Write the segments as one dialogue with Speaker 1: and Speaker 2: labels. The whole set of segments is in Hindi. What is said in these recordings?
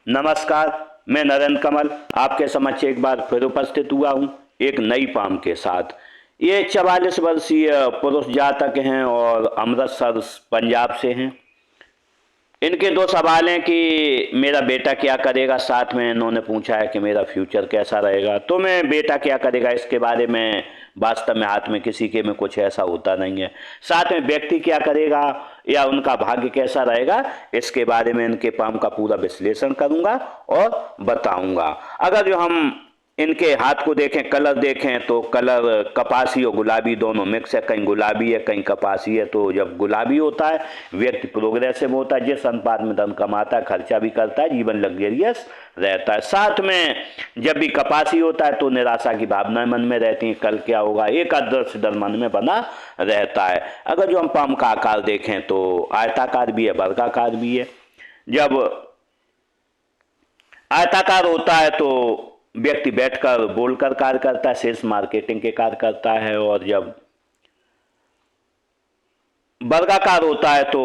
Speaker 1: नमस्कार। मैं नरेंद्र कमल आपके समक्ष एक बार फिर उपस्थित हुआ हूँ एक नई पाम के साथ। ये 44 वर्षीय पुरुष जातक हैं और अमृतसर पंजाब से हैं। इनके दो सवाल हैं कि मेरा बेटा क्या करेगा, साथ में इन्होंने पूछा है कि मेरा फ्यूचर कैसा रहेगा। तो मैं बेटा क्या करेगा इसके बारे में वास्तव में हाथ में किसी के में कुछ ऐसा होता नहीं है। साथ में व्यक्ति क्या करेगा या उनका भाग्य कैसा रहेगा इसके बारे में इनके पाम का पूरा विश्लेषण करूंगा और बताऊंगा। अगर जो हम इनके हाथ को देखें, कलर देखें तो कलर कपासी और गुलाबी दोनों मिक्स है। कहीं गुलाबी है कहीं कपासी है। तो जब गुलाबी होता है व्यक्ति प्रोग्रेसिव होता है, जिस अनुपात में धन कमाता है खर्चा भी करता है, जीवन लग्जरियस रहता है। साथ में जब भी कपासी होता है तो निराशा की भावनाएं मन में रहती हैं, कल क्या होगा, एक अदृश्य डर मन में बना रहता है। अगर जो हम पाम का आकार देखें तो आयताकार भी है वर्गाकार भी है। जब आयताकार होता है तो व्यक्ति बैठकर बोलकर कार्य करता है, सेल्स मार्केटिंग के कार्य करता है। और जब वर्गाकार होता है तो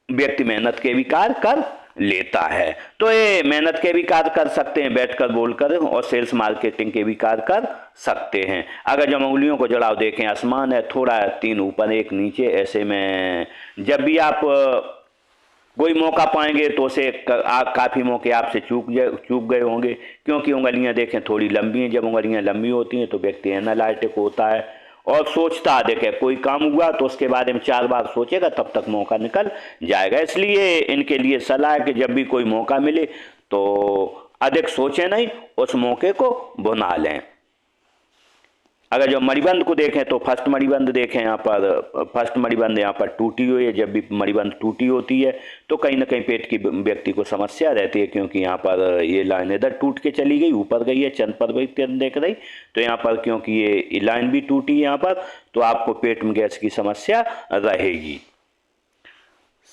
Speaker 1: व्यक्ति मेहनत के भी कार्य कर लेता है। तो ये मेहनत के भी कार्य कर सकते हैं बैठकर बोलकर, और सेल्स मार्केटिंग के भी कार्य कर सकते हैं। अगर जब उंगलियों को जुड़ाव देखें, आसमान है, थोड़ा 3 ऊपर 1 नीचे, ऐसे में जब भी आप कोई मौका पाएंगे तो उसे काफ़ी मौके आपसे चूक गए होंगे, क्योंकि उंगलियां देखें थोड़ी लंबी हैं। जब उंगलियां लंबी होती हैं तो व्यक्ति एनालिटिक होता है और सोचता अधिक है। कोई काम हुआ तो उसके बारे में 4 बार सोचेगा, तब तक मौका निकल जाएगा। इसलिए इनके लिए सलाह है कि जब भी कोई मौका मिले तो अधिक सोचें नहीं, उस मौके को भुना लें। अगर जो मणिबंध को देखें तो फर्स्ट मणिबंध देखें, यहाँ पर फर्स्ट मणिबंध यहाँ पर टूटी हुई है। जब भी मणिबंध टूटी होती है तो कहीं ना कहीं पेट की व्यक्ति को समस्या रहती है, क्योंकि यहाँ पर ये लाइन इधर टूट के चली गई, ऊपर गई है, चंद पर भी देख रही। तो यहाँ पर क्योंकि ये लाइन भी टूटी है यहाँ पर, तो आपको पेट में गैस की समस्या रहेगी।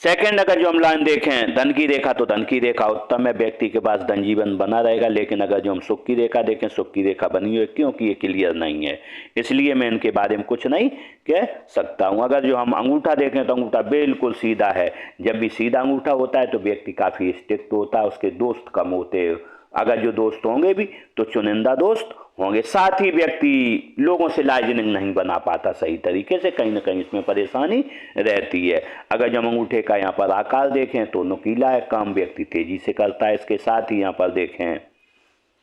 Speaker 1: सेकंड, अगर जो हम लाइन देखें धन की रेखा, तो धन की रेखा उत्तम है, व्यक्ति के पास धन जीवन बना रहेगा। लेकिन अगर जो हम सुख की रेखा देखें, सुख की रेखा बनी हुई है, क्योंकि ये क्लियर नहीं है, इसलिए मैं इनके बारे में कुछ नहीं कह सकता हूं। अगर जो हम अंगूठा देखें तो अंगूठा बिल्कुल सीधा है। जब भी सीधा अंगूठा होता है तो व्यक्ति काफ़ी स्ट्रिक्ट होता है, उसके दोस्त कम होते हैं। अगर जो दोस्त होंगे भी तो चुनिंदा दोस्त होंगे। साथ ही व्यक्ति लोगों से लाइजनिंग नहीं बना पाता सही तरीके से, कहीं ना कहीं इसमें परेशानी रहती है। अगर जब अंगूठे का यहाँ पर आकार देखें तो नुकीला है, काम व्यक्ति तेजी से करता है। इसके साथ ही यहाँ पर देखें,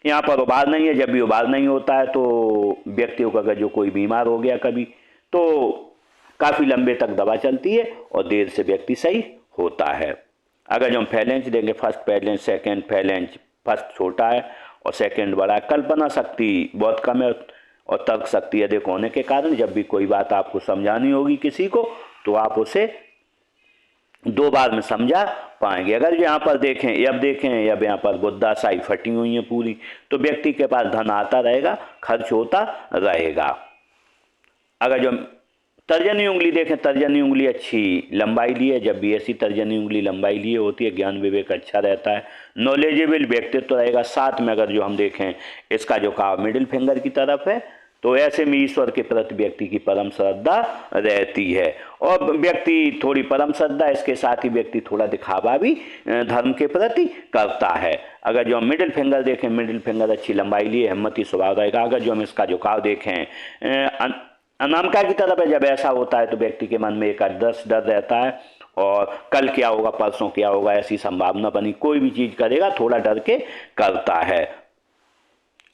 Speaker 1: यहाँ पर उबाल नहीं है। जब भी उबाल नहीं होता है तो व्यक्तियों का अगर जो कोई बीमार हो गया कभी, तो काफ़ी लंबे तक दवा चलती है और देर से व्यक्ति सही होता है। अगर जो हम फैलेंस देंगे, first phalanx, second phalanx, first छोटा है और सेकंड बड़ा है। कल्पना शक्ति बहुत कम है और तर्क शक्ति अधिक होने के कारण जब भी कोई बात आपको समझानी होगी किसी को तो आप उसे 2 बार में समझा पाएंगे। अगर यहाँ पर देखें, अब यहाँ पर बुद्धाशाही फटी हुई है पूरी, तो व्यक्ति के पास धन आता रहेगा, खर्च होता रहेगा। अगर जो तर्जनी उंगली देखें, तर्जनी उंगली अच्छी लंबाई लिए, जब भी ऐसी तर्जनी उंगली लंबाई लिए होती है, ज्ञान विवेक अच्छा रहता है, नॉलेजेबल व्यक्तित्व रहेगा। साथ में अगर जो हम देखें इसका जो घाव मिडिल फिंगर की तरफ है, तो ऐसे में ईश्वर के प्रति व्यक्ति की परम श्रद्धा रहती है। और व्यक्ति थोड़ी परम श्रद्धा, इसके साथ ही व्यक्ति थोड़ा दिखावा भी धर्म के प्रति करता है। अगर जो हम मिडिल फिंगर देखें, मिडिल फिंगर अच्छी लंबाई लिए, हिम्मती स्वभाव रहेगा। अगर जो हम इसका झुकाव देखें अनामिका की तरफ है, जब ऐसा होता है तो व्यक्ति के मन में एक अदृश्य डर रहता है और कल क्या होगा, परसों क्या होगा, ऐसी संभावना बनी। कोई भी चीज करेगा थोड़ा डर के करता है।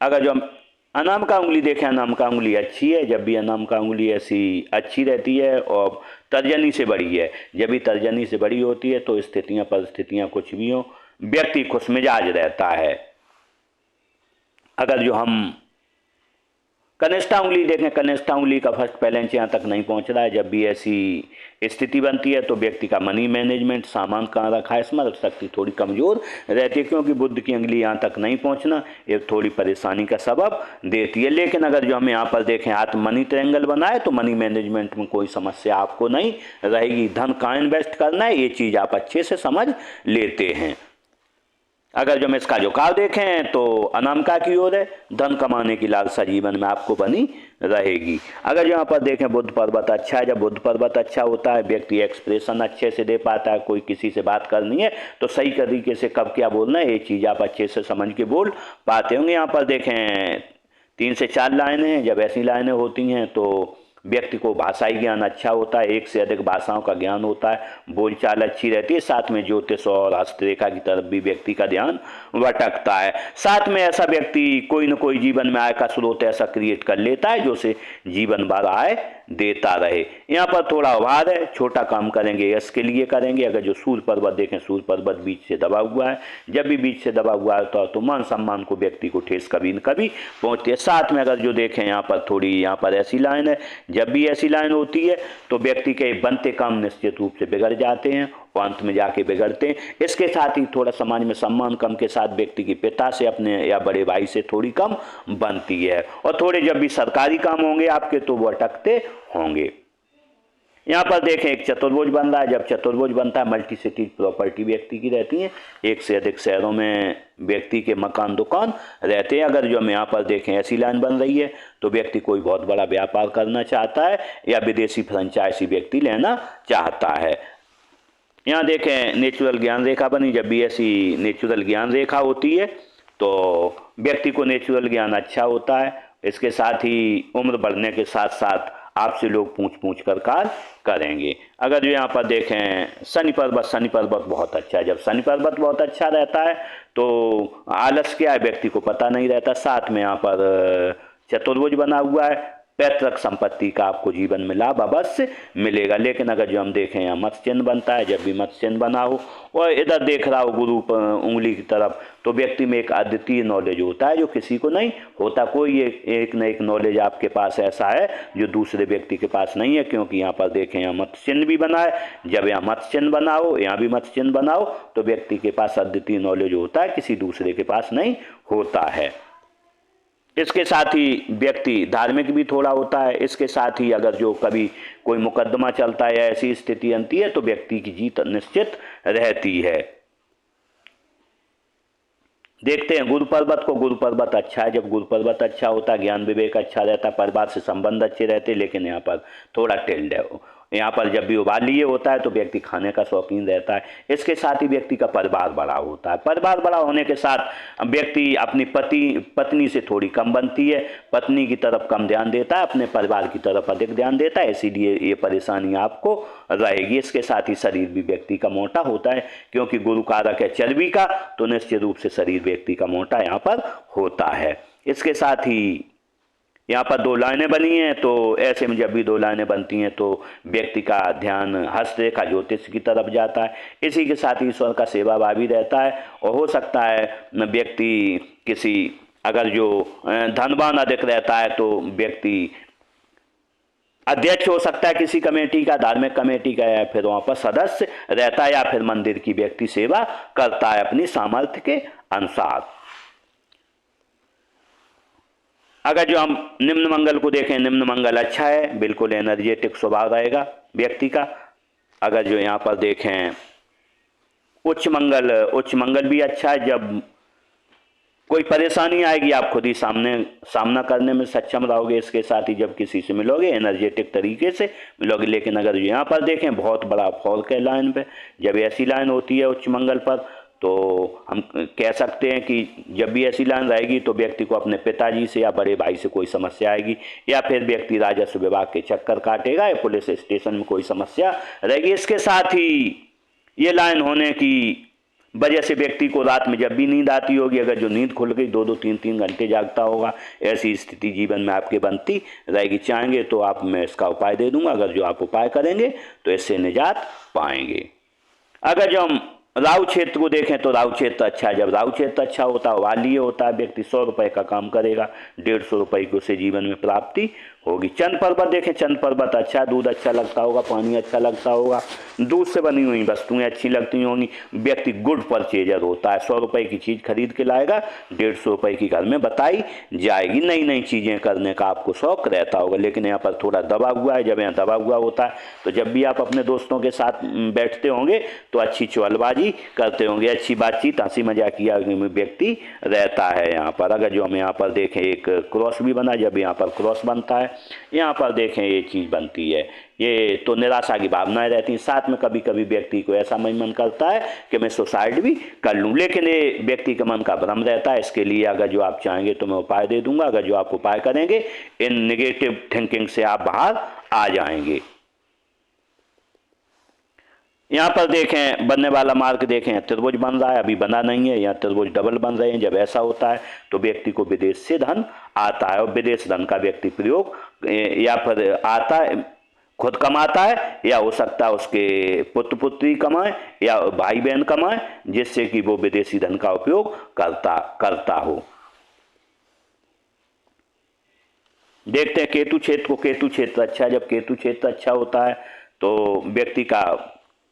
Speaker 1: अगर जो हम अनामिका उंगली देखें, अनामिका उंगली अच्छी है। जब भी अनामिका उंगली ऐसी अच्छी रहती है और तर्जनी से बड़ी है, जब भी तर्जनी से बड़ी होती है तो स्थितियां परिस्थितियां कुछ भी हो, व्यक्ति खुशमिजाज रहता है। अगर जो हम कनिष्ठा उंगली देखें, कनिष्ठा उंगली का फर्स्ट बैलेंस यहाँ तक नहीं पहुँच रहा है। जब भी ऐसी स्थिति बनती है तो व्यक्ति का मनी मैनेजमेंट, सामान कहाँ रखा है, स्मरण शक्ति थोड़ी कमजोर रहती है, क्योंकि बुद्ध की उंगली यहाँ तक नहीं पहुँचना ये थोड़ी परेशानी का सबब देती है। लेकिन अगर जो हम यहाँ पर देखें हाथ मनी ट्रायंगल बनाए तो मनी मैनेजमेंट में कोई समस्या आपको नहीं रहेगी। धन कहाँ इन्वेस्ट करना है ये चीज़ आप अच्छे से समझ लेते हैं। अगर जो हम इसका झुकाव देखें तो अनामिका की ओर है, धन कमाने की लालसा जीवन में आपको बनी रहेगी। अगर यहाँ पर देखें बुध पर्वत अच्छा है, जब बुध पर्वत अच्छा होता है व्यक्ति एक्सप्रेशन अच्छे से दे पाता है, कोई किसी से बात करनी है तो सही तरीके से कब क्या बोलना है ये चीज़ आप अच्छे से समझ के बोल पाते होंगे। यहाँ पर देखें 3 से 4 लाइनें हैं, जब ऐसी लाइनें होती हैं तो व्यक्ति को भाषाई ज्ञान अच्छा होता है, एक से अधिक भाषाओं का ज्ञान होता है, बोलचाल अच्छी रहती है, साथ में ज्योतिष और हस्तरेखा की तरफ भी व्यक्ति का ध्यान भटकता है। साथ में ऐसा व्यक्ति कोई न कोई जीवन में आय का स्रोत ऐसा क्रिएट कर लेता है जो उसे जीवन भर आय देता रहे। यहाँ पर थोड़ा उभार है, छोटा काम करेंगे यश के लिए करेंगे। अगर जो सूर्य पर्वत देखें, सूर्य पर्वत बीच से दबा हुआ है, जब भी बीच से दबा हुआ है तो मान सम्मान को व्यक्ति को ठेस कभी न कभी पहुँचती है। साथ में अगर जो देखें यहाँ पर थोड़ी यहाँ पर ऐसी लाइन है, जब भी ऐसी लाइन होती है तो व्यक्ति के बनते काम निश्चित रूप से बिगड़ जाते हैं और अंत में जाके बिगड़ते हैं। इसके साथ ही थोड़ा समाज में सम्मान कम के साथ व्यक्ति के पिता से अपने या बड़े भाई से थोड़ी कम बनती है, और थोड़े जब भी सरकारी काम होंगे आपके तो वो अटकते होंगे। यहाँ पर देखें एक चतुर्भुज बन रहा है, जब चतुर्भुज बनता है मल्टी सिटी प्रॉपर्टी व्यक्ति की रहती है, एक से अधिक शहरों में व्यक्ति के मकान दुकान रहते हैं। अगर जो हम यहाँ पर देखें ऐसी लाइन बन रही है तो व्यक्ति कोई बहुत बड़ा व्यापार करना चाहता है या विदेशी फ्रेंचाइजी व्यक्ति लेना चाहता है। यहाँ देखें नेचुरल ज्ञान रेखा बनी, जब भी ऐसी नेचुरल ज्ञान रेखा होती है तो व्यक्ति को नेचुरल ज्ञान अच्छा होता है। इसके साथ ही उम्र बढ़ने के साथ साथ आपसे लोग पूछ कर कार्य करेंगे। अगर जो यहाँ पर देखें शनि पर्वत बहुत अच्छा है, जब शनि पर्वत बहुत अच्छा रहता है तो आलस क्या है व्यक्ति को पता नहीं रहता। साथ में यहाँ पर चतुर्भुज बना हुआ है, पैतृक संपत्ति का आपको जीवन में लाभ अवश्य मिलेगा। लेकिन अगर जो हम देखें यहाँ मत्स्य चिन्ह बनता है, जब भी मत्स्य चिन्ह बना हो और इधर देख रहा हो गुरु उंगली की तरफ तो व्यक्ति में एक अद्वितीय नॉलेज होता है जो किसी को नहीं होता। कोई एक न एक नॉलेज आपके पास ऐसा है जो दूसरे व्यक्ति के पास नहीं है, क्योंकि यहाँ पर देखें यहाँ मत्स्य चिन्ह भी बना है। जब यहाँ मत्स्य चिन्ह बना हो, यहाँ भी मत्स्य चिन्ह बना हो तो व्यक्ति के पास अद्वितीय नॉलेज होता है, किसी दूसरे के पास नहीं होता है। इसके साथ ही व्यक्ति धार्मिक भी थोड़ा होता है। इसके साथ ही अगर जो कभी कोई मुकदमा चलता है या ऐसी स्थिति बनती है तो व्यक्ति की जीत निश्चित रहती है। देखते हैं गुरु पर्वत अच्छा है, जब गुरु पर्वत अच्छा होता है ज्ञान विवेक अच्छा रहता है, परिवार से संबंध अच्छे रहते। लेकिन यहाँ पर थोड़ा टिल्ड है, यहाँ पर जब भी उबाल लिए होता है तो व्यक्ति खाने का शौकीन रहता है। इसके साथ ही व्यक्ति का परिवार बड़ा होता है, परिवार बड़ा होने के साथ व्यक्ति अपनी पत्नी से थोड़ी कम बनती है, पत्नी की तरफ कम ध्यान देता है, अपने परिवार की तरफ अधिक ध्यान देता है, इसीलिए ये परेशानी आपको रहेगी। इसके साथ ही शरीर भी व्यक्ति का मोटा होता है, क्योंकि गुरु कारक है चर्बी का, तो निश्चित रूप से शरीर व्यक्ति का मोटा यहाँ पर होता है। इसके साथ ही यहाँ पर 2 लाइनें बनी हैं, तो ऐसे में जब भी 2 लाइनें बनती हैं तो व्यक्ति का ध्यान हस्तरेखा ज्योतिष की तरफ जाता है। इसी के साथ ईश्वर का सेवा भावी रहता है, और हो सकता है व्यक्ति किसी अगर जो धनवान अधिक रहता है तो व्यक्ति अध्यक्ष हो सकता है किसी कमेटी का, धार्मिक कमेटी का, या फिर वहाँ पर सदस्य रहता है, या फिर मंदिर की व्यक्ति सेवा करता है अपनी सामर्थ्य के अनुसार। अगर जो हम निम्न मंगल को देखें, निम्न मंगल अच्छा है, बिल्कुल एनर्जेटिक स्वभाव रहेगा व्यक्ति का। अगर जो यहाँ पर देखें उच्च मंगल भी अच्छा है, जब कोई परेशानी आएगी आप खुद ही सामना करने में सक्षम रहोगे। इसके साथ ही जब किसी से मिलोगे एनर्जेटिक तरीके से मिलोगे। लेकिन अगर यहाँ पर देखें बहुत बड़ा फॉल है लाइन पे, जब ऐसी लाइन होती है उच्च मंगल पर तो हम कह सकते हैं कि जब भी ऐसी लाइन रहेगी तो व्यक्ति को अपने पिताजी से या बड़े भाई से कोई समस्या आएगी, या फिर व्यक्ति राजस्व विभाग के चक्कर काटेगा, या पुलिस स्टेशन में कोई समस्या रहेगी। इसके साथ ही ये लाइन होने की वजह से व्यक्ति को रात में जब भी नींद आती होगी, अगर जो नींद खुल गई 2-2 3-3 घंटे जागता होगा, ऐसी स्थिति जीवन में आपके बनती रहेगी। चाहेंगे तो आप मैं इसका उपाय दे दूंगा, अगर जो आप उपाय करेंगे तो इससे निजात पाएंगे। अगर जो हम राहु क्षेत्र को देखें तो राहु क्षेत्र अच्छा है, जब राहु क्षेत्र अच्छा होता है वालिय होता है, व्यक्ति 100 रुपये का काम करेगा, 150 रुपये की उसे जीवन में प्राप्ति होगी। चंद्र पर्वत देखें, चंद्र पर्वत अच्छा है, दूध अच्छा लगता होगा, पानी अच्छा लगता होगा, दूध से बनी हुई वस्तुएं अच्छी लगती होंगी, व्यक्ति गुड परचेजर होता है, 100 रुपये की चीज़ खरीद के लाएगा, 150 रुपये की घर में बताई जाएगी। नई नई चीज़ें करने का आपको शौक रहता होगा। लेकिन यहाँ पर थोड़ा दबा हुआ है, जब यहाँ दबा हुआ होता है तो जब भी आप अपने दोस्तों के साथ बैठते होंगे तो अच्छी चुगलबाजी बल्लेबाजी करते होंगे, अच्छी बातचीत हंसी मजाकिया में व्यक्ति रहता है यहाँ पर। अगर जो हम यहाँ पर देखें एक क्रॉस भी बना, जब यहाँ पर क्रॉस बनता है, यहाँ पर देखें ये चीज़ बनती है, ये तो निराशा की भावनाएं रहती हैं। साथ में कभी कभी व्यक्ति को ऐसा मन करता है कि मैं सुसाइड भी कर लूं, लेकिन ये व्यक्ति के मन का भ्रम रहता है। इसके लिए अगर जो आप चाहेंगे तो मैं उपाय दे दूंगा। अगर जो आप उपाय करेंगे, इन नेगेटिव थिंकिंग से आप बाहर आ जाएंगे। यहाँ पर देखें बनने वाला मार्ग देखें, त्रिभुज बन रहा है, अभी बना नहीं है, यहाँ त्रिभुज डबल बन रहे हैं। जब ऐसा होता है तो व्यक्ति को विदेश से धन आता है, और विदेश धन का व्यक्ति प्रयोग या फिर आता है, खुद कमाता है, या हो सकता है उसके पुत्र पुत्री कमाए या भाई बहन कमाए, जिससे कि वो विदेशी धन का उपयोग करता हो। देखते हैं केतु क्षेत्र को। केतु क्षेत्र अच्छा है। जब केतु क्षेत्र अच्छा होता है तो व्यक्ति का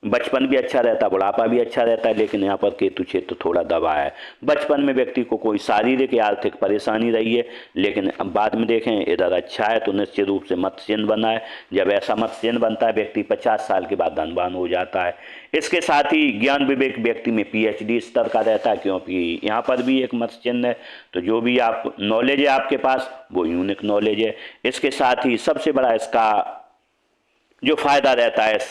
Speaker 1: बचपन भी अच्छा रहता है, बुढ़ापा भी अच्छा रहता है। लेकिन यहाँ पर केतु क्षेत्र थोड़ा दबा है। बचपन में व्यक्ति को कोई शारीरिक या आर्थिक परेशानी रही है, लेकिन अब बाद में देखें इधर अच्छा है तो निश्चित रूप से मत्स्य चिन्ह बना है। जब ऐसा मत्स्य चिन्ह बनता है, व्यक्ति 50 साल के बाद धनवान हो जाता है। इसके साथ ही ज्ञान विवेक व्यक्ति में PhD स्तर का रहता है, क्योंकि यहाँ पर भी एक मत्स्य चिन्ह है। तो जो भी आप नॉलेज है आपके पास, वो यूनिक नॉलेज है। इसके साथ ही सबसे बड़ा इसका जो फायदा रहता है इस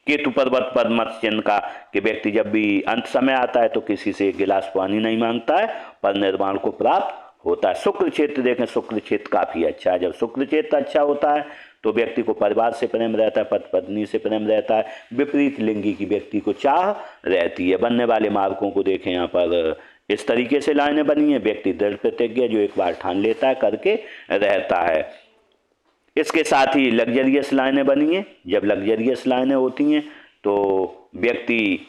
Speaker 1: केतु पर्वत पर मत्स्य चिन्ह का, कि व्यक्ति जब भी अंत समय आता है तो किसी से एक गिलास पानी नहीं मांगता है, पर निर्वाण को प्राप्त होता है। शुक्र क्षेत्र देखें, शुक्र क्षेत्र काफी अच्छा है। जब शुक्र क्षेत्र अच्छा होता है तो व्यक्ति को परिवार से प्रेम रहता है, पति पत्नी से प्रेम रहता है, विपरीत लिंगी की व्यक्ति को चाह रहती है। बनने वाले मार्गों को देखें, यहाँ पर इस तरीके से लाइनें बनी है। व्यक्ति दृढ़ प्रतिज्ञ जो एक बार ठान लेता है करके रहता है। इसके साथ ही लग्जरियस लाइनें बनी हैं। जब लग्जरियस लाइनें होती हैं तो व्यक्ति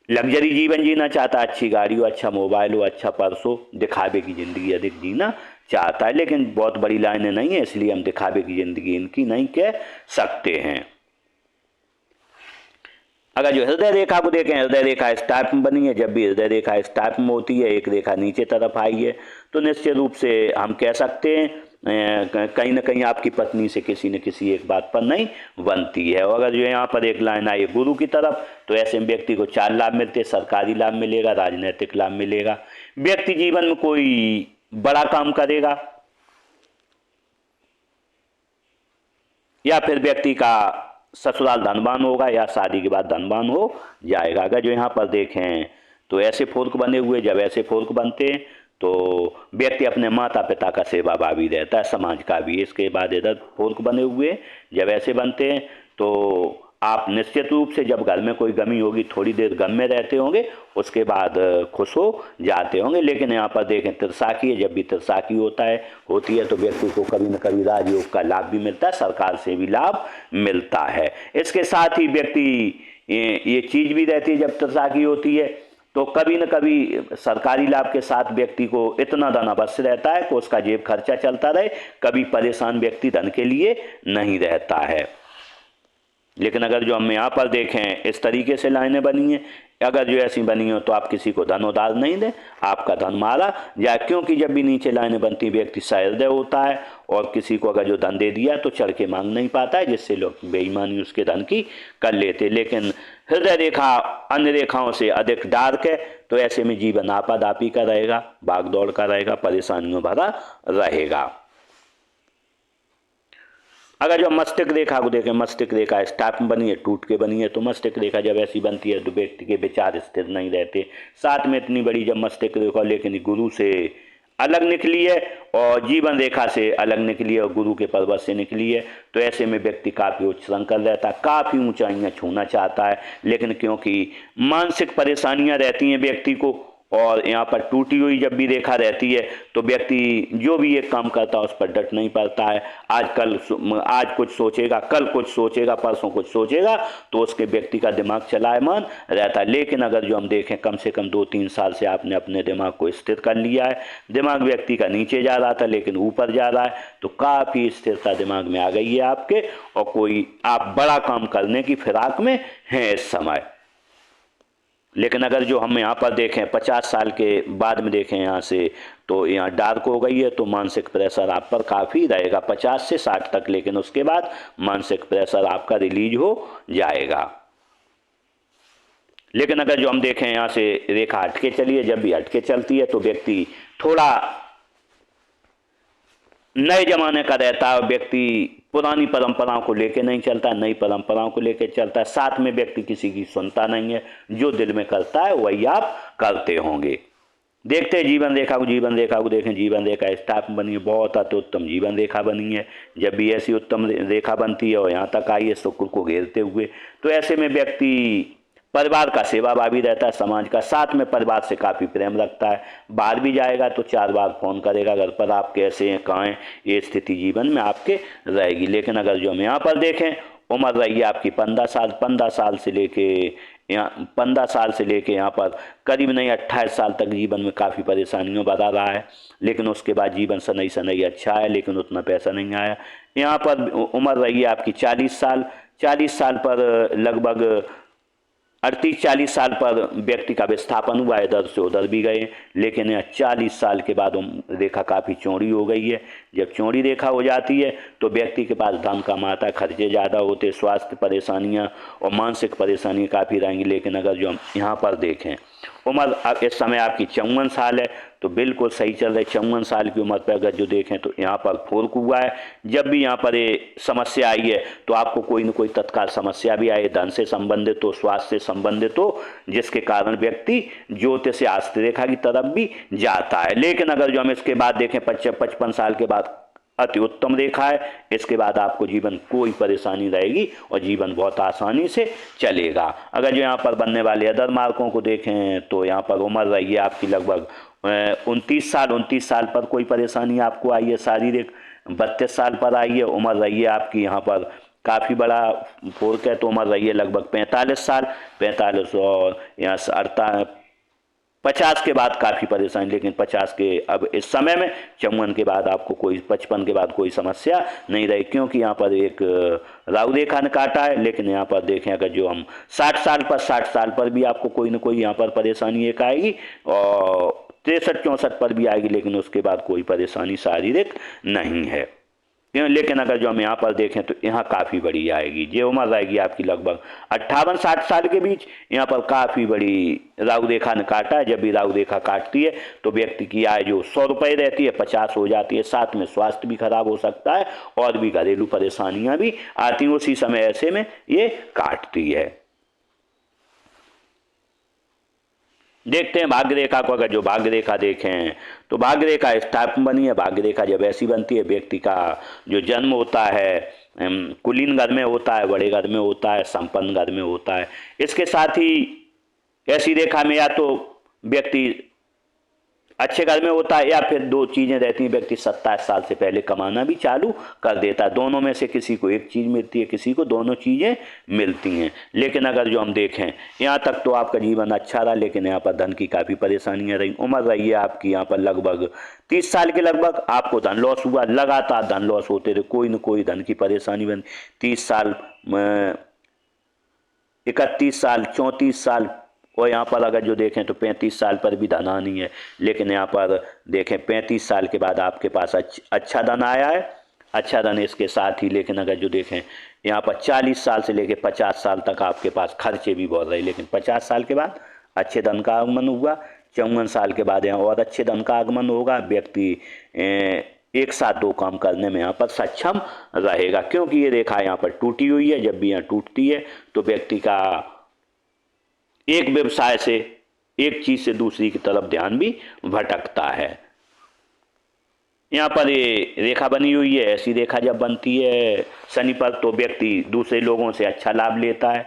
Speaker 1: लग्जरी जीवन जीना चाहता है, अच्छी गाड़ी हो, अच्छा मोबाइल हो, अच्छा पर्स हो, दिखावे की ज़िंदगी अधिक जीना चाहता है। लेकिन बहुत बड़ी लाइनें नहीं है, इसलिए हम दिखावे की ज़िंदगी इनकी नहीं कह सकते हैं। अगर जो हृदय रेखा को देखें, हृदय रेखा इस टाइप में बनी है। जब भी हृदय रेखा इस टाइप में होती है, एक रेखा नीचे तरफ आई है, तो निश्चित रूप से हम कह सकते हैं कहीं ना कहीं आपकी पत्नी से किसी न किसी एक बात पर नहीं बनती है। और अगर जो यहाँ पर एक लाइन आई गुरु की तरफ, तो ऐसे में व्यक्ति को 4 लाभ मिलते हैं। सरकारी लाभ मिलेगा, राजनीतिक लाभ मिलेगा, व्यक्ति जीवन में कोई बड़ा काम करेगा, या फिर व्यक्ति का ससुराल धनवान होगा, या शादी के बाद धनवान हो जाएगा। अगर जो यहाँ पर देखें तो ऐसे फोर्क बने हुए, जब ऐसे फोर्क बनते हैं तो व्यक्ति अपने माता पिता का सेवाभावी रहता है, समाज का भी। इसके बाद इधर फोर्क बने हुए जब ऐसे बनते हैं तो आप निश्चित रूप से जब घर में कोई गमी होगी, थोड़ी देर गम में रहते होंगे, उसके बाद खुश हो जाते होंगे। लेकिन यहाँ पर देखें त्रिशाखी है। जब भी त्रिशाखी होती है तो व्यक्ति को कभी न कभी राजयोग का लाभ भी मिलता है, सरकार से भी लाभ मिलता है। इसके साथ ही व्यक्ति ये चीज़ भी रहती है, जब त्रिशाखी होती है तो कभी न कभी सरकारी लाभ के साथ व्यक्ति को इतना धन अवश्य रहता है कि उसका जेब खर्चा चलता रहे। कभी परेशान व्यक्ति धन के लिए नहीं रहता है। लेकिन अगर जो हम यहाँ पर देखें इस तरीके से लाइनें बनी हैं, अगर जो ऐसी बनी हो तो आप किसी को धन उधार नहीं दें, आपका धन मारा जाए। क्योंकि जब भी नीचे लाइनें बनती, व्यक्ति सहृदय होता है और किसी को अगर जो धन दे दिया तो चढ़ के मांग नहीं पाता है, जिससे लोग बेईमानी उसके धन की कर लेते। लेकिन हृदय रेखा अन्य रेखाओं से अधिक डार्क है, तो ऐसे में जीवन आपादापी का रहेगा, भाग दौड़ का रहेगा, परेशानियों भरा रहेगा। अगर जो मस्तिष्क रेखा को देखें, मस्तिष्क रेखा इस टाइप में बनी है, टूट के बनी है। तो मस्तिष्क रेखा जब ऐसी बनती है तो व्यक्ति के विचार स्थिर नहीं रहते। साथ में इतनी बड़ी जब मस्तिष्क रेखा, लेकिन गुरु से अलग निकली है और जीवन रेखा से अलग निकली है और गुरु के पर्वत से निकली है, तो ऐसे में व्यक्ति काफ़ी उच्च संकल्प रहता है, काफ़ी ऊंचाइयां छूना चाहता है। लेकिन क्योंकि मानसिक परेशानियां रहती हैं व्यक्ति को, और यहाँ पर टूटी हुई जब भी रेखा रहती है तो व्यक्ति जो भी एक काम करता है उस पर डट नहीं पाता है। आज कुछ सोचेगा, कल कुछ सोचेगा, परसों कुछ सोचेगा, तो उसके व्यक्ति का दिमाग चलायमान रहता है। लेकिन अगर जो हम देखें कम से कम 2-3 साल से आपने अपने दिमाग को स्थिर कर लिया है, दिमाग व्यक्ति का नीचे जा रहा था लेकिन ऊपर जा रहा है, तो काफ़ी स्थिरता दिमाग में आ गई है आपके, और कोई आप बड़ा काम करने की फिराक में हैं इस समय। लेकिन अगर जो हम यहाँ पर देखें 50 साल के बाद में देखें यहाँ से, तो यहाँ डार्क हो गई है, तो मानसिक प्रेशर आप पर काफ़ी रहेगा 50 से 60 तक। लेकिन उसके बाद मानसिक प्रेशर आपका रिलीज हो जाएगा। लेकिन अगर जो हम देखें यहाँ से रेखा हट के चली है, जब भी हट के चलती है तो व्यक्ति थोड़ा नए जमाने का रहता है। व्यक्ति पुरानी परंपराओं को लेके नहीं चलता, नई परंपराओं को लेके चलता है। साथ में व्यक्ति किसी की सुनता नहीं है, जो दिल में करता है वही आप करते होंगे। देखते हैं जीवन रेखा को, जीवन रेखा को देखें। जीवन रेखा इस टाइप बनी है, बहुत अति उत्तम जीवन रेखा बनी है। जब भी ऐसी उत्तम रेखा बनती है और यहाँ तक आई है शुक्र को घेरते हुए, तो ऐसे में व्यक्ति परिवार का सेवाभावी रहता है, समाज का, साथ में परिवार से काफ़ी प्रेम रखता है। बाहर भी जाएगा तो 4 बार फ़ोन करेगा घर पर, आप कैसे हैं, कहाँ हैं, ये स्थिति जीवन में आपके रहेगी। लेकिन अगर जो हम यहाँ पर देखें, उम्र रही है आपकी 15 साल, 15 साल से लेके यहाँ 15 साल से लेके यहाँ पर करीब नहीं 28 साल तक जीवन में काफ़ी परेशानियों बता रहा है। लेकिन उसके बाद जीवन सनई सनई अच्छा है, लेकिन उतना पैसा नहीं आया। यहाँ पर उम्र रही है आपकी 40 साल, 40 साल पर लगभग 38-40 साल पर व्यक्ति का विस्थापन हुआ है, इधर से उधर भी गए। लेकिन यह 40 साल के बाद रेखा काफ़ी चौड़ी हो गई है। जब चौड़ी रेखा हो जाती है तो व्यक्ति के पास धन कम आता है, खर्चे ज़्यादा होते, स्वास्थ्य परेशानियां और मानसिक परेशानियां काफ़ी रहेंगी। लेकिन अगर जो हम यहाँ पर देखें, उम्र अब इस समय आपकी 54 साल है, तो बिल्कुल सही चल रही। 54 साल की उम्र पर अगर जो देखें तो यहाँ पर फोर्क हुआ है। जब भी यहाँ पर ये समस्या आई है तो आपको कोई न कोई तत्काल समस्या भी आई, धन से संबंधित हो, स्वास्थ्य से संबंधित हो, जिसके कारण व्यक्ति ज्योतिष से आस्था रेखा की तरफ भी जाता है। लेकिन अगर जो हम इसके बाद देखें 55 साल के बाद अति उत्तम रेखा है। इसके बाद आपको जीवन कोई परेशानी रहेगी और जीवन बहुत आसानी से चलेगा। अगर जो यहाँ पर बनने वाले अदर मार्कों को देखें तो यहाँ पर उम्र रही है आपकी लगभग 29 साल, 29 साल पर कोई परेशानी आपको आई है शारीरिक, 32 साल पर आई है। उम्र रही है आपकी यहाँ पर काफ़ी बड़ा फोर्क है, तो उम्र रही है लगभग 45 साल, 45 और यहाँ 50 के बाद काफ़ी परेशानी। लेकिन 50 के अब इस समय में 54 के बाद आपको कोई 55 के बाद कोई समस्या नहीं रही, क्योंकि यहाँ पर एक राहु रेखा ने काटा है। लेकिन यहाँ पर देखें अगर जो हम 60 साल पर भी आपको कोई ना कोई यहाँ पर परेशानी एक आएगी और 63-64 पर भी आएगी, लेकिन उसके बाद कोई परेशानी शारीरिक नहीं है। लेकिन अगर जो हम यहाँ पर देखें तो यहाँ काफ़ी बड़ी आएगी। ये उम्र रहेगी आपकी लगभग 58-60 साल के बीच। यहाँ पर काफ़ी बड़ी राहु रेखा ने काटा है। जब भी राहु रेखा काटती है तो व्यक्ति की आय जो 100 रुपये रहती है 50 हो जाती है, साथ में स्वास्थ्य भी खराब हो सकता है और भी घरेलू परेशानियाँ भी आती हैं उसी समय। ऐसे में ये काटती है। देखते हैं भाग्य रेखा को। अगर जो भाग्य रेखा देखें तो भाग्य रेखा इस टाइप में बनी है। भाग्य रेखा जब ऐसी बनती है, व्यक्ति का जो जन्म होता है कुलीन घर में होता है, बड़े घर में होता है, संपन्न घर में होता है। इसके साथ ही ऐसी रेखा में या तो व्यक्ति अच्छे घर में होता है या फिर दो चीज़ें रहती हैं, व्यक्ति 27 साल से पहले कमाना भी चालू कर देता है। दोनों में से किसी को एक चीज़ मिलती है, किसी को दोनों चीज़ें मिलती हैं। लेकिन अगर जो हम देखें यहाँ तक तो आपका जीवन अच्छा रहा, लेकिन यहाँ पर धन की काफ़ी परेशानियाँ रही। उम्र रही है आपकी यहाँ पर लगभग 30 साल के लगभग। आपको धन लॉस हुआ, लगातार धन लॉस होते रहे, कोई न कोई धन की परेशानी बनी। 30 साल, 31 साल, 34 साल और यहाँ पर अगर जो देखें तो 35 साल पर भी धन आनी है। लेकिन यहाँ पर देखें 35 साल के बाद आपके पास अच्छा धन आया है, अच्छा धन इसके साथ ही। लेकिन अगर जो देखें यहाँ पर 40 साल से लेकर 50 साल तक आपके पास खर्चे भी बहुत रहे। लेकिन 50 साल के बाद अच्छे धन का आगमन हुआ। 54 साल के बाद यहाँ और अच्छे धन का आगमन होगा। व्यक्ति एक साथ दो काम करने में यहाँ पर सक्षम रहेगा, क्योंकि ये रेखा यहाँ पर टूटी हुई है। जब भी यहाँ टूटती है तो व्यक्ति का एक व्यवसाय से, एक चीज से दूसरी की तरफ ध्यान भी भटकता है। यहाँ पर ये रेखा बनी हुई है। ऐसी रेखा जब बनती है शनि पर तो व्यक्ति दूसरे लोगों से अच्छा लाभ लेता है।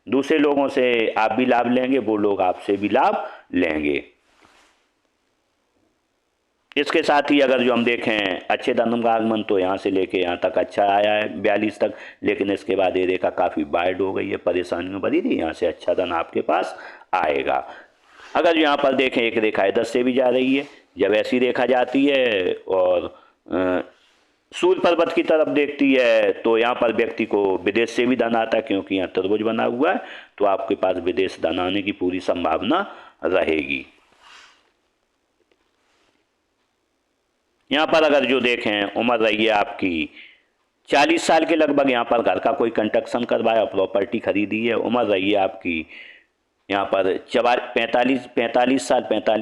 Speaker 1: दूसरे लोगों से आप भी लाभ लेंगे, वो लोग आपसे भी लाभ लेंगे। इसके साथ ही अगर जो हम देखें अच्छे धन का आगमन तो यहाँ से लेके यहाँ तक अच्छा आया है 42 तक। लेकिन इसके बाद ये रेखा काफ़ी वाइड हो गई है, परेशानियों भरी थी। यहाँ से अच्छा धन आपके पास आएगा। अगर यहाँ पर देखें एक रेखा इधर से भी जा रही है। जब ऐसी रेखा जाती है और सूर्य पर्वत की तरफ देखती है तो यहाँ पर व्यक्ति को विदेश से भी धन आता है, क्योंकि यहाँ तरबुज बना हुआ है। तो आपके पास विदेश धन आने की पूरी संभावना रहेगी। यहाँ पर अगर जो देखें उम्र रही है आपकी 40 साल के लगभग। यहाँ पर घर का कोई कंस्ट्रक्शन करवाया, प्रॉपर्टी खरीदी है। उम्र रही है आपकी यहाँ पर 45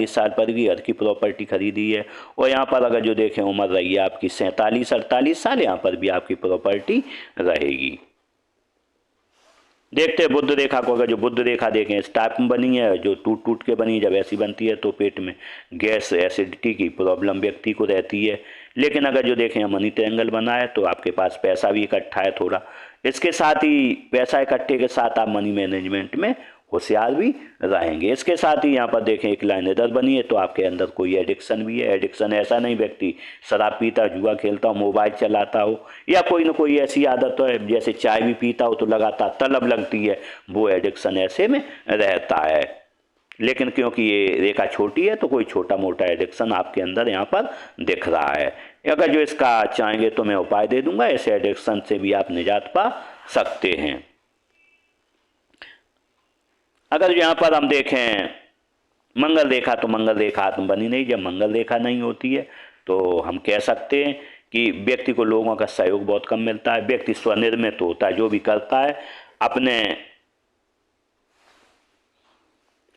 Speaker 1: साल पर भी घर की प्रॉपर्टी खरीदी है। और यहाँ पर अगर जो देखें उम्र रही है आपकी 47-48 साल, यहाँ पर भी आपकी प्रॉपर्टी रहेगी। देखते हैं बुध रेखा को। अगर जो बुध रेखा देखें इस टाइप में बनी है, जो टूट टूट के बनी है, जब ऐसी बनती है तो पेट में गैस एसिडिटी की प्रॉब्लम व्यक्ति को रहती है। लेकिन अगर जो देखें मनी ट्रायंगल बना है तो आपके पास पैसा भी इकट्ठा है थोड़ा। इसके साथ ही पैसा इकट्ठे के साथ आप मनी मैनेजमेंट में होशियार भी रहेंगे। इसके साथ ही यहाँ पर देखें एक लाइन इधर बनी है तो आपके अंदर कोई एडिक्शन भी है। एडिक्शन ऐसा नहीं व्यक्ति शराब पीता, जुआ खेलता हो, मोबाइल चलाता हो, या कोई ना कोई ऐसी आदत है जैसे चाय भी पीता हो तो लगातार तलब लगती है, वो एडिक्शन ऐसे में रहता है। लेकिन क्योंकि ये रेखा छोटी है तो कोई छोटा मोटा एडिक्शन आपके अंदर यहाँ पर दिख रहा है। अगर जो इसका चाहेंगे तो मैं उपाय दे दूंगा, ऐसे एडिक्शन से भी आप निजात पा सकते हैं। अगर यहाँ पर हम देखें मंगल रेखा, तो मंगल रेखा आत्म बनी नहीं। जब मंगल रेखा नहीं होती है तो हम कह सकते हैं कि व्यक्ति को लोगों का सहयोग बहुत कम मिलता है। व्यक्ति स्वनिर्मित होता है, जो भी करता है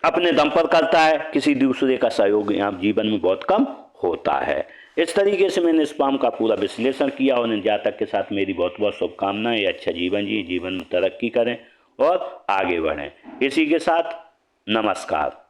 Speaker 1: अपने दम पर करता है, किसी दूसरे का सहयोग यहाँ जीवन में बहुत कम होता है। इस तरीके से मैंने स्पाम का पूरा विश्लेषण किया और जातक के साथ मेरी बहुत बहुत शुभकामनाएं। अच्छा जीवन जी, जीवन में तरक्की करें और आगे बढ़ें। इसी के साथ नमस्कार।